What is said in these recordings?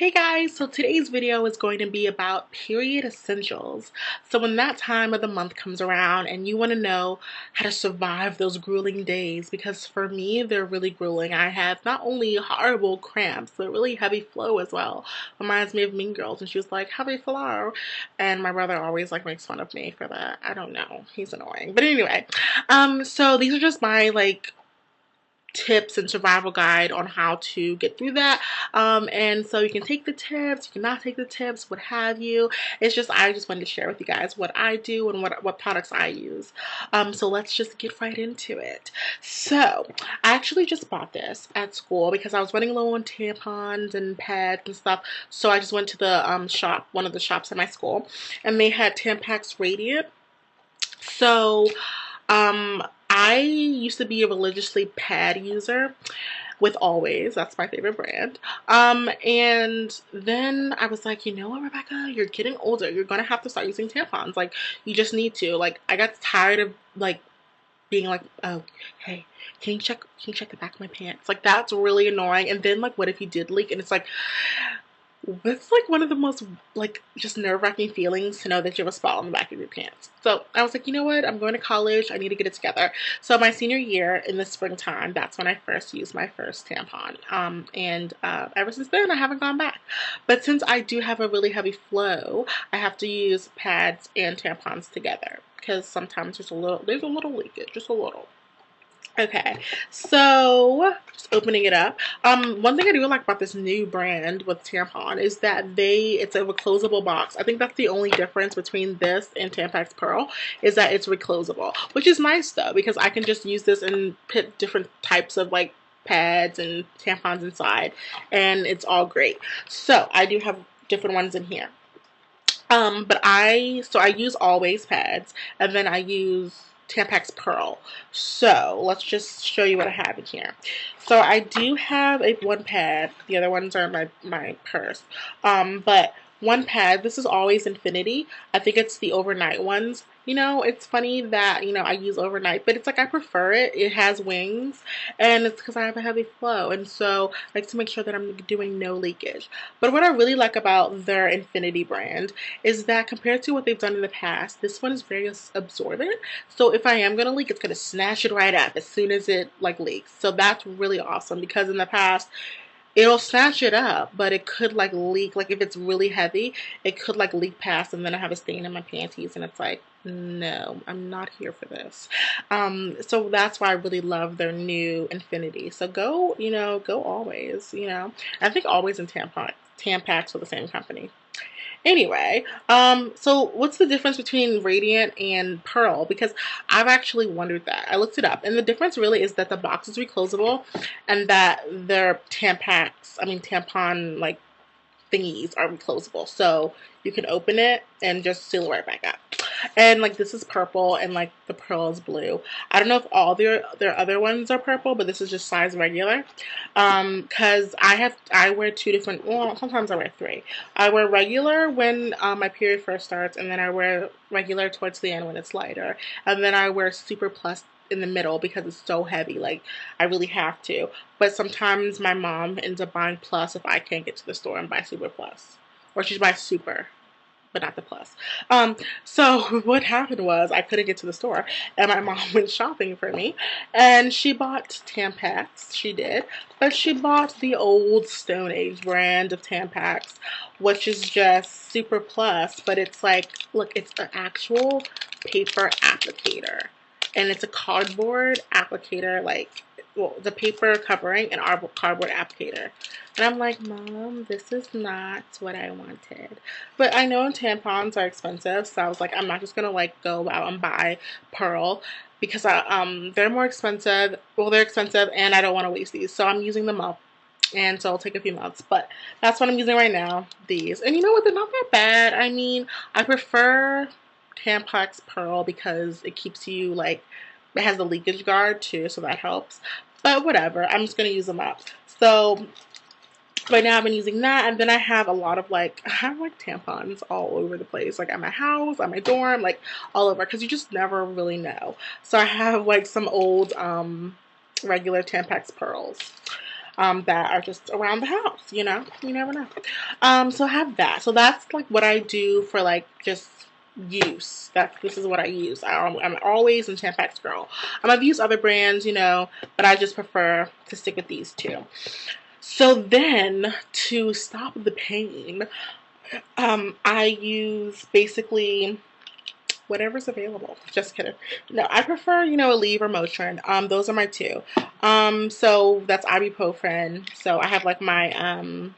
Hey guys, so today's video is going to be about period essentials. So when that time of the month comes around and you want to know how to survive those grueling days, because for me, they're really grueling. I have not only horrible cramps, but really heavy flow as well. Reminds me of Mean Girls, and she was like, heavy flow. And my brother always like makes fun of me for that. I don't know. He's annoying. But anyway, so these are just my tips and survival guide on how to get through that, and so you can take the tips, you cannot take the tips, what have you. It's just I just wanted to share with you guys what I do and what products I use. So let's just get right into it. So I actually just bought this at school because I was running low on tampons and pads and stuff, so I just went to the shop, one of the shops at my school, and they had Tampax Radiant. So I used to be a religiously pad user with Always. That's my favorite brand. And then I was like, you know what, Rebecca, you're getting older. You're gonna have to start using tampons. Like, you just need to. Like, I got tired of being like, oh, hey, can you check the back of my pants? Like, that's really annoying. And then like, what if you did leak? And it's like, that's like one of the most just nerve-wracking feelings to know that you have a spot on the back of your pants. So I was like, you know what? I'm going to college. I need to get it together. So my senior year in the springtime, that's when I first used my first tampon. And ever since then, I haven't gone back. But since I do have a really heavy flow, I have to use pads and tampons together because sometimes there's a little leakage, just a little. Okay, so just opening it up. One thing I do like about this new brand with tampon is that it's a reclosable box. I think that's the only difference between this and Tampax Pearl is that it's reclosable, which is nice though because I can just use this and put different types of like pads and tampons inside, and it's all great. So I do have different ones in here. But I use Always pads, and then I use Tampax Pearl. So let's just show you what I have in here. So I do have one pad. The other ones are in my purse. But one pad, this is Always Infinity. I think it's the overnight ones. You know, it's funny that, I use overnight, but it's like I prefer it. It has wings, and it's because I have a heavy flow, and so I like to make sure that I'm doing no leakage. But what I really like about their Infinity brand is that compared to what they've done in the past, this one is very absorbent. So if I am going to leak, it's going to snatch it right up as soon as it leaks. So that's really awesome because in the past, it'll snatch it up, but it could leak. Like if it's really heavy, it could leak past, and then I have a stain in my panties, and it's like, no, I'm not here for this. So that's why I really love their new Infinity. So go Always. I think Always and Tampax are the same company. Anyway, so what's the difference between Radiant and Pearl? Because I've actually wondered that. I looked it up, and the difference really is that the box is reclosable and that their tampon thingies are reclosable. So you can open it and just seal it right back up. And this is purple and the pearl is blue. I don't know if all their other ones are purple, but this is just size regular. Cause I wear two different, well, sometimes I wear three. I wear regular when my period first starts, and then I wear regular towards the end when it's lighter. And then I wear super plus in the middle because it's so heavy, I really have to. But sometimes my mom ends up buying plus if I can't get to the store and buy super plus. Or she buys super, but not the plus. So what happened was I couldn't get to the store, and my mom went shopping for me, and she bought Tampax. She did, but she bought the old Stone Age brand of Tampax, which is just super plus, but it's look, it's an actual paper applicator, and it's a cardboard applicator, the paper covering and our cardboard applicator. And I'm like, Mom, this is not what I wanted. But I know tampons are expensive, so I was like, I'm not just gonna go out and buy Pearl because they're more expensive. Well, they're expensive, and I don't want to waste these, so I'm using them up. And so it'll take a few months, but that's what I'm using right now. These, and you know what? They're not that bad. I mean, I prefer Tampax Pearl because it keeps you it has the leakage guard too, so that helps. But whatever, I'm just gonna use them up. So right now I've been using that, and then I have a lot of I have tampons all over the place, at my house, at my dorm, all over, because you just never really know. So I have some old regular Tampax Pearls. that are just around the house, you know? You never know. So I have that. So that's like what I do for like just use. This is what I use. I'm always a Tampax girl. I've used other brands, you know, but I just prefer to stick with these two. So then to stop the pain, I use basically whatever's available. Just kidding. No, I prefer, you know, Aleve or Motrin. Those are my two. So that's ibuprofen. So I have like my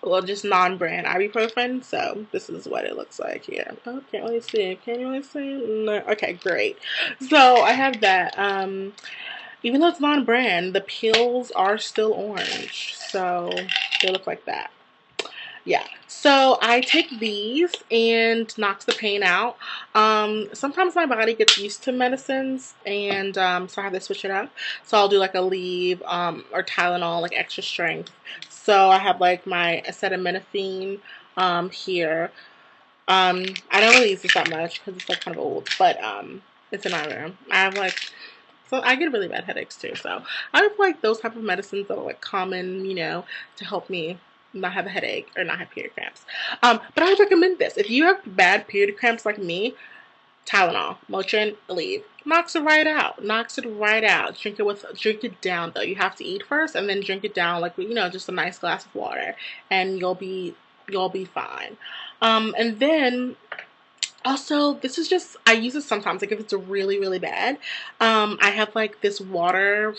well, just non-brand ibuprofen. So this is what it looks like here. Oh, can't really see. Can you really see? No. Okay, great. So I have that. Even though it's non-brand, the pills are still orange. So they look like that. Yeah, so I take these and knocks the pain out. Sometimes my body gets used to medicines, and so I have to switch it up. So I'll do like Aleve or Tylenol, like extra strength. So I have like my acetaminophen here. I don't really use this that much because it's like kind of old, but it's in my room. I have like, so I get really bad headaches too. So I have like those type of medicines that are like common, you know, to help me not have a headache or not have period cramps. But I would recommend this. If you have bad period cramps like me, Tylenol, Motrin, Aleve. Knocks it right out. Knocks it right out. Drink it down though. You have to eat first and then drink it down like, you know, just a nice glass of water and you'll be fine. And then also, this is just, I use it sometimes, like if it's really, really bad. I have like this water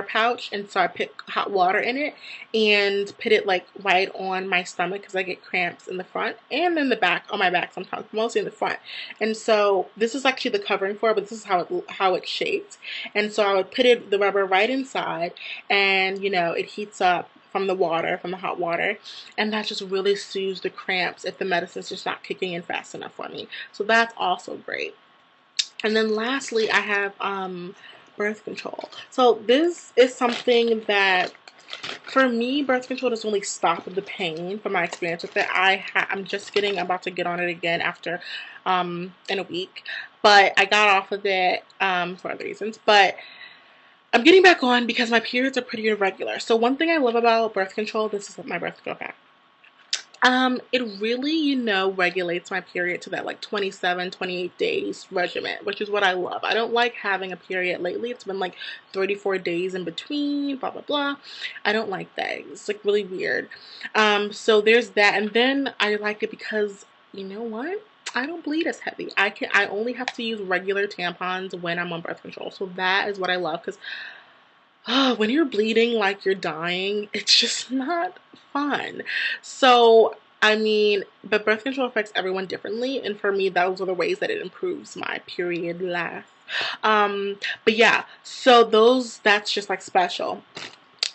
pouch, and so I put hot water in it and put it like right on my stomach because I get cramps in the front and in the back, on my back sometimes, mostly in the front. And so this is actually the covering for it, but this is how it's shaped. And so I would put the rubber right inside, and you know, it heats up from the hot water, and that just really soothes the cramps if the medicine's just not kicking in fast enough for me. So that's also great. And then lastly, I have birth control. So this is something that, for me, birth control doesn't really stop the pain from my experience with it. I'm about to get on it again after in a week, but I got off of it for other reasons. But I'm getting back on because my periods are pretty irregular. So one thing I love about birth control, this is my birth control fact. It really, you know, regulates my period to that like 27, 28 days regimen, which is what I love. I don't like having a period lately. It's been like 34 days in between, blah, blah, blah. I don't like that. It's like really weird. So there's that. And then I like it because, you know what? I don't bleed as heavy. I only have to use regular tampons when I'm on birth control. So that is what I love, because when you're bleeding like you're dying, it's just not fun. So, I mean, but birth control affects everyone differently, and for me, those are the ways that it improves my period life. But yeah, so that's just like special.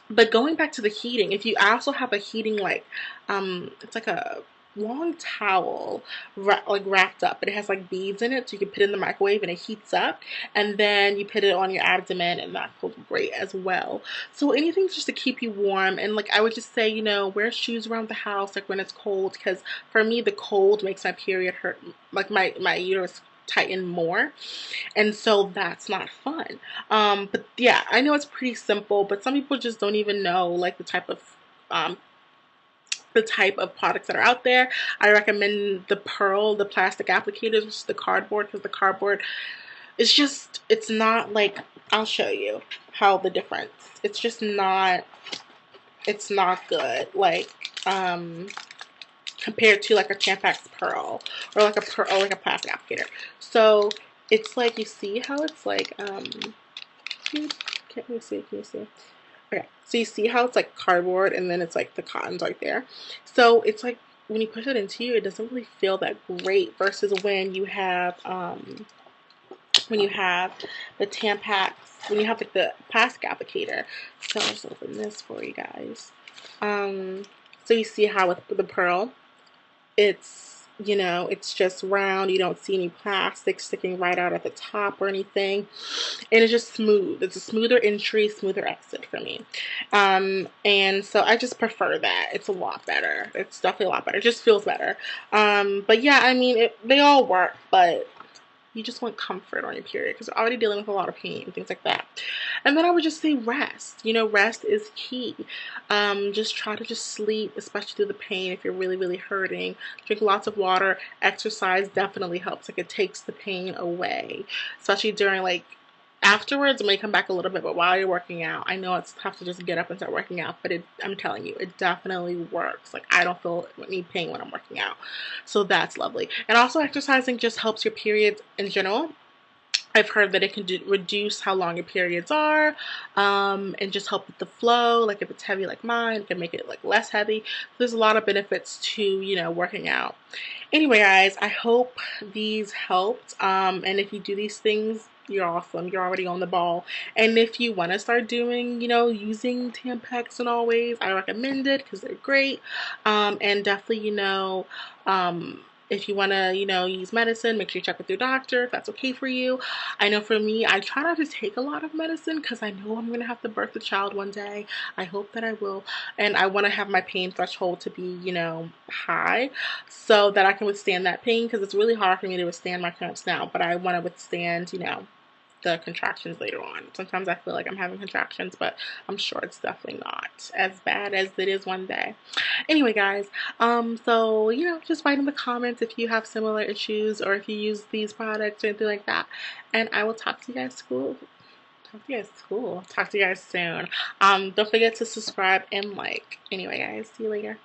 But going back to the heating, if you also have a heating, like, it's like a long towel like wrapped up, but it has like beads in it, so you can put it in the microwave and it heats up, and then you put it on your abdomen, and that feels great as well. So anything just to keep you warm. And like I would just say, you know, wear shoes around the house like when it's cold, because for me the cold makes my period hurt, like my uterus tighten more, and so that's not fun. But yeah, I know it's pretty simple, but some people just don't even know like um the type of products that are out there. I recommend the plastic applicators, the cardboard, because the cardboard is just, it's not like, I'll show you how the difference, it's just not, it's not good, like, compared to like a Tampax Pearl, or like a plastic applicator. So it's like, you see how it's like, can you see? Okay, so you see how it's like cardboard, and then it's like the cotton's right there. So it's like when you push it into you, it doesn't really feel that great, versus when you have the Tampax, when you have like the plastic applicator. So I'll just open this for you guys. So you see how with the Pearl, it's, you know, it's just round. You don't see any plastic sticking right out at the top or anything. And it's just smooth. It's a smoother entry, smoother exit for me. And so I just prefer that. It's a lot better. It's definitely a lot better. It just feels better. But yeah, I mean, they all work, but You just want comfort on your period because you're already dealing with a lot of pain and things like that. And then I would just say rest. You know, rest is key. Just try to just sleep, especially through the pain if you're really, really hurting. Drink lots of water. Exercise definitely helps. Like, it takes the pain away, especially during like afterwards. It may come back a little bit, but while you're working out, I know it's tough to just get up and start working out, but I'm telling you, it definitely works. Like, I don't feel any pain when I'm working out, so that's lovely. And also, exercising just helps your periods in general. I've heard that it can reduce how long your periods are, and just help with the flow. Like, if it's heavy like mine, it can make it like less heavy. There's a lot of benefits to, you know, working out. Anyway, guys, I hope these helped. And if you do these things, you're awesome. You're already on the ball. And if you want to start doing, you know, using Tampax in all ways, I recommend it because they're great. And definitely, you know, if you want to, you know, use medicine, make sure you check with your doctor if that's okay for you. I know for me, I try not to take a lot of medicine because I know I'm going to have to birth a child one day. I hope that I will. And I want to have my pain threshold to be, you know, high so that I can withstand that pain, because it's really hard for me to withstand my cramps now, but I want to withstand, you know, the contractions later on. Sometimes I feel like I'm having contractions, but I'm sure it's definitely not as bad as it is one day. Anyway, guys, so, you know, just write in the comments if you have similar issues or if you use these products or anything like that. And I will talk to you guys cool. Talk to you guys soon. Don't forget to subscribe and like. Anyway, guys, see you later.